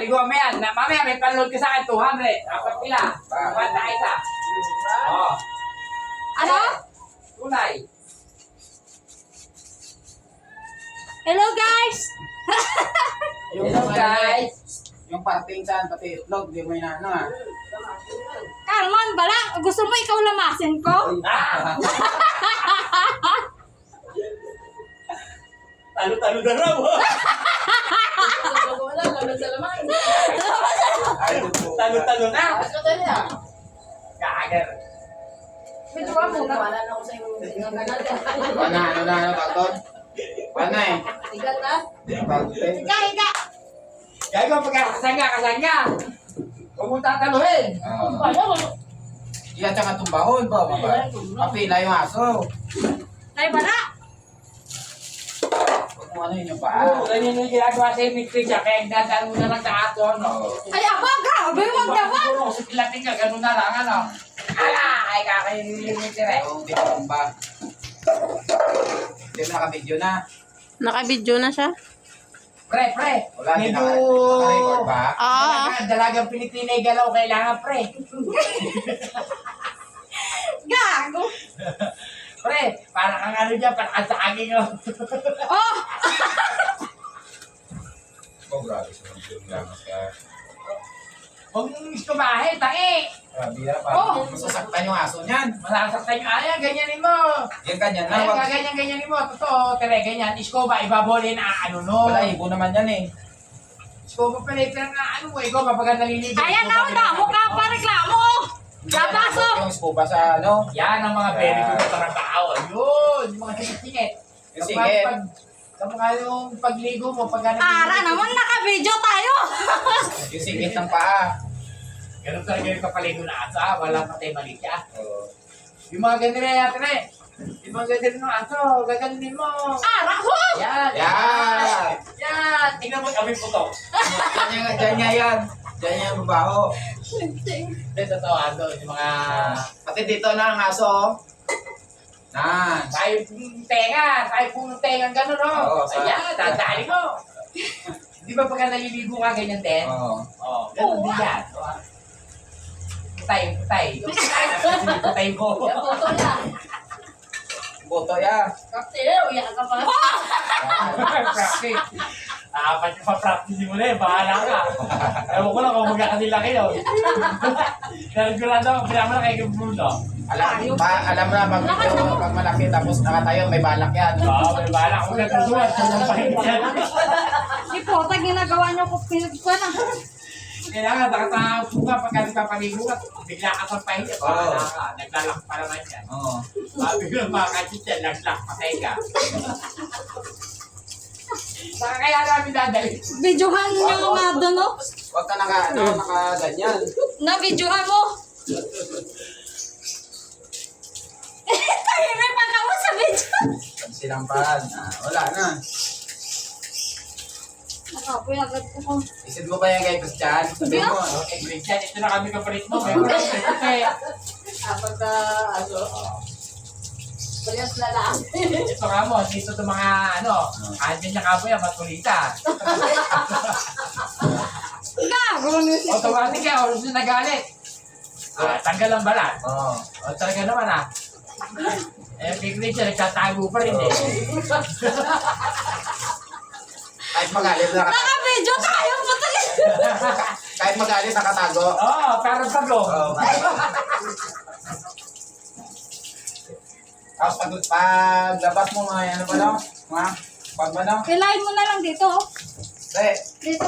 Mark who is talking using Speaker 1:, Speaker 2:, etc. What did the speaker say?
Speaker 1: paliguan mo yan. Mamaya may panload ka sa akin, 200. Dapat pila. Bata isa. Oo.
Speaker 2: Ano?
Speaker 1: Tunay.
Speaker 2: Hello guys!
Speaker 1: Hello guys.
Speaker 3: Yung parting saan, pati itlog, di mo inaano ah.
Speaker 2: Carmon, bala, gusto mo ikaw lamasin ko?
Speaker 1: Talo-talo na raw. Talo-talo na. Kager.
Speaker 2: Medyo ka muna.
Speaker 3: Ano na, bagod? Paano eh? Bagod eh.
Speaker 2: Higa!
Speaker 1: Gago, kasangga. Huwag mong tataluhin.
Speaker 3: Iya, tsaka tumbahon ba? Papila yung aso.
Speaker 2: Tay, bala!
Speaker 3: Huwag mo ano yun yung paa.
Speaker 1: Oo, ganyan yung ginagawa sa imitri siya. Kaya dadaan mo na lang sa ato, no?
Speaker 2: Ay, ako, grabe, wag naman!
Speaker 1: Kung sa kilating ka, ganun na lang, ano? Ay, kakainin yung imitri.
Speaker 3: Yung tinomba. Hindi mo naka-video na.
Speaker 4: Naka-video na siya?
Speaker 1: Pre.
Speaker 3: Wala, hindi
Speaker 1: Medyo...
Speaker 3: naka-record ba?
Speaker 1: Dalagang Pilipinay galaw, kailangan, pre.
Speaker 2: Gago!
Speaker 1: Pre, parang ang ano dyan, parang ang saging, oh.
Speaker 2: Oh!
Speaker 3: Oh, grabe. Sumunod lang ka.
Speaker 1: Huwag mong iskumahe, tangi.
Speaker 3: Grabe na, parang masasaktan yung aso niyan.
Speaker 1: Malasaktan yung ayan, ganyanin mo.
Speaker 3: Yan ganyan na.
Speaker 1: Ayan, ganyanin mo. Totoo, tere, ganyan. Iskoba, ibabole na ano, no?
Speaker 3: Wala, ibo naman yan eh.
Speaker 1: Iskoba pala, pero na ano mo, ikaw, kapag naliligo.
Speaker 2: Ayan na, damo ka pa reklamo! Napasok!
Speaker 3: Yung scuba sa ano.
Speaker 1: Yan ang mga very good na trabaho. Yun, yung mga singit-singit.
Speaker 3: Yung singit.
Speaker 1: Kapag yung pagligo mo, pag
Speaker 2: Ara naman, naka-video tayo!
Speaker 3: Yung singit ng paa.
Speaker 1: Ganun talaga yung kapaligo na asa, wala patay mali siya.
Speaker 3: Oo.
Speaker 1: Yung mga ganun na yata rin. Yung mga ganun ng aso, gaganunin mo.
Speaker 2: Ara ko!
Speaker 1: Yan.
Speaker 3: Yan.
Speaker 1: Tingnan mo kami puto.
Speaker 3: Diyan yan. Diyan yan babaho.
Speaker 1: Hindi, totoo, ano, yung mga...
Speaker 3: Pati dito na ang aso. oh. Nan.
Speaker 1: Tayo pong tenga, gano'n, no?
Speaker 3: Oo,
Speaker 1: Ayan, dadali mo. Di ba pagka naliligo ka, ganyan din?
Speaker 3: Oo.
Speaker 1: Oo, ganun din yan. Putay. Putay mo.
Speaker 3: Boto ya.
Speaker 1: Practice. Apat yung pa-practice mo na eh, bahala ka. Ewan ko lang kung magkakasila kayo. Narigurado ako, pinama na kayo Bruno.
Speaker 3: Alam mo na pag malaki tapos nakatayo may balak yan.
Speaker 1: Oo, may bahala ako nagsusulat. Ang pahingan.
Speaker 2: Si Pota, ginagawa niyo ko pinagpa na.
Speaker 1: Kailangan, nakatapo ka pagka nagpapaligo ka. Bigla ka sa pahinga, bahala ka. Naglalak pa naman yan.
Speaker 3: Oo.
Speaker 1: Sabi ko lang mga kachit yan, laglak, patay ka. Saka kaya namin dadali.
Speaker 2: Videohan niyo nga doon, no?
Speaker 3: Huwag ka naka ganyan.
Speaker 2: Na-videohan mo! Tayo may pagkawa sa video!
Speaker 3: Silampahan. Wala na.
Speaker 2: Nakapoy agad ko.
Speaker 3: Isid mo ba yan kay Christian? Sabi mo.
Speaker 1: Okay, Christian, ito na kami kapalit mo. May mga kasi.
Speaker 5: Apat na ano, parehas na lang.
Speaker 1: Ito nga mo, dito itong mga ano, andyan niya kapoy, matulita.
Speaker 2: Gago niyo si
Speaker 1: Automatic yan, oras na nagalit. Tanggal ang balat.
Speaker 3: Oo.
Speaker 1: O talaga naman Eh, kay Christian, nagtatago pa rin eh.
Speaker 3: Kahit magalit nakatago.
Speaker 2: Naka-video tayo! Putang!
Speaker 3: Kahit magalit nakatago.
Speaker 1: Oo, parang tago.
Speaker 3: Oo. Tapos paglabas mo mga ano ba no? Mga pag ano?
Speaker 2: Ilahin mo na lang dito.
Speaker 3: Pre,